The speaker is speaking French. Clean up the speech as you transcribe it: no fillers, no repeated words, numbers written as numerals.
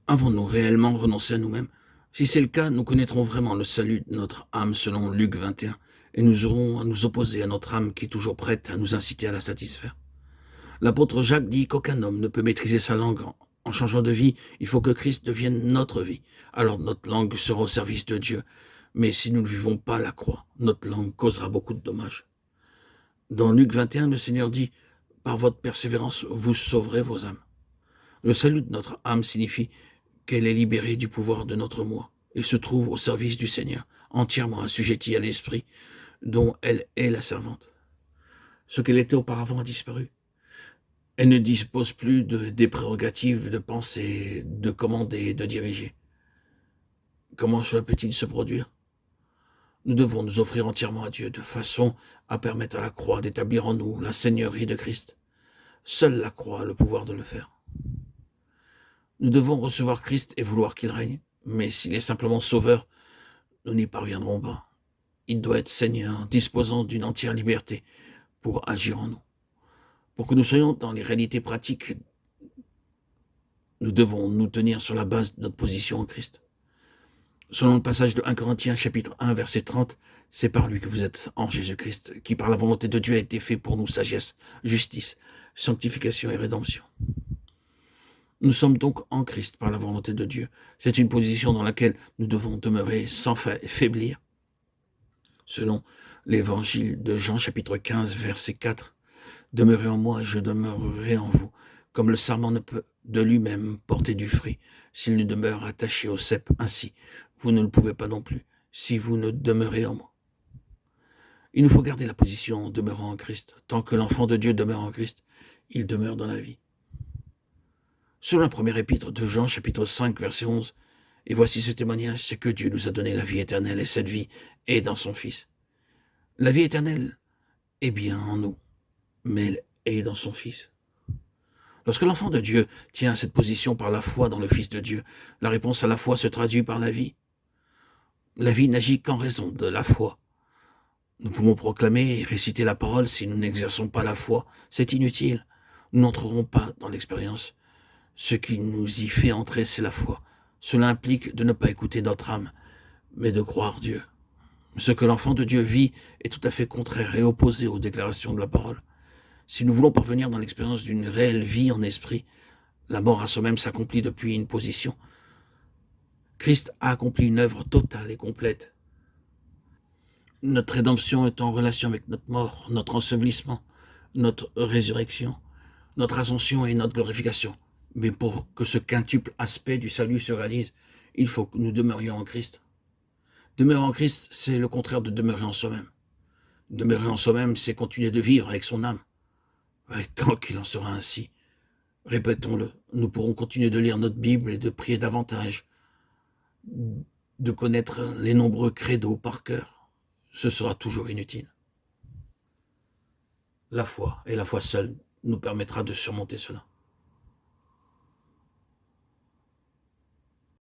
Avons-nous réellement renoncé à nous-mêmes? Si c'est le cas, nous connaîtrons vraiment le salut de notre âme selon Luc 21, et nous aurons à nous opposer à notre âme qui est toujours prête à nous inciter à la satisfaire. L'apôtre Jacques dit qu'aucun homme ne peut maîtriser sa langue. En changeant de vie, il faut que Christ devienne notre vie. Alors notre langue sera au service de Dieu. Mais si nous ne vivons pas la croix, notre langue causera beaucoup de dommages. Dans Luc 21, le Seigneur dit, par votre persévérance, vous sauverez vos âmes. Le salut de notre âme signifie qu'elle est libérée du pouvoir de notre moi et se trouve au service du Seigneur, entièrement assujettie à l'esprit dont elle est la servante. Ce qu'elle était auparavant a disparu. Elle ne dispose plus des prérogatives de penser, de commander, de diriger. Comment cela peut-il se produire? Nous devons nous offrir entièrement à Dieu de façon à permettre à la croix d'établir en nous la seigneurie de Christ. Seule la croix a le pouvoir de le faire. Nous devons recevoir Christ et vouloir qu'il règne, mais s'il est simplement sauveur, nous n'y parviendrons pas. Il doit être Seigneur, disposant d'une entière liberté pour agir en nous. Pour que nous soyons dans les réalités pratiques, nous devons nous tenir sur la base de notre position en Christ. Selon le passage de 1 Corinthiens chapitre 1 verset 30, c'est par lui que vous êtes en Jésus-Christ, qui par la volonté de Dieu a été fait pour nous sagesse, justice, sanctification et rédemption. Nous sommes donc en Christ par la volonté de Dieu. C'est une position dans laquelle nous devons demeurer sans faiblir. Selon l'évangile de Jean chapitre 15 verset 4, « Demeurez en moi et je demeurerai en vous, comme le sarment ne peut de lui-même porter du fruit, s'il ne demeure attaché au cep. Ainsi, vous ne le pouvez pas non plus, si vous ne demeurez en moi. » Il nous faut garder la position en demeurant en Christ. Tant que l'enfant de Dieu demeure en Christ, il demeure dans la vie. Selon la première épître de Jean, chapitre 5, verset 11, « Et voici ce témoignage, c'est que Dieu nous a donné la vie éternelle, et cette vie est dans son Fils. » La vie éternelle est bien en nous, mais elle est dans son Fils. Lorsque l'enfant de Dieu tient cette position par la foi dans le Fils de Dieu, la réponse à la foi se traduit par la vie. La vie n'agit qu'en raison de la foi. Nous pouvons proclamer et réciter la parole si nous n'exerçons pas la foi. C'est inutile. Nous n'entrerons pas dans l'expérience. Ce qui nous y fait entrer, c'est la foi. Cela implique de ne pas écouter notre âme, mais de croire Dieu. Ce que l'enfant de Dieu vit est tout à fait contraire et opposé aux déclarations de la parole. Si nous voulons parvenir dans l'expérience d'une réelle vie en esprit, la mort à soi-même s'accomplit depuis une position. Christ a accompli une œuvre totale et complète. Notre rédemption est en relation avec notre mort, notre ensevelissement, notre résurrection, notre ascension et notre glorification. Mais pour que ce quintuple aspect du salut se réalise, il faut que nous demeurions en Christ. Demeurer en Christ, c'est le contraire de demeurer en soi-même. Demeurer en soi-même, c'est continuer de vivre avec son âme. Et tant qu'il en sera ainsi, répétons-le, nous pourrons continuer de lire notre Bible et de prier davantage, de connaître les nombreux credos par cœur. Ce sera toujours inutile. La foi, et la foi seule, nous permettra de surmonter cela.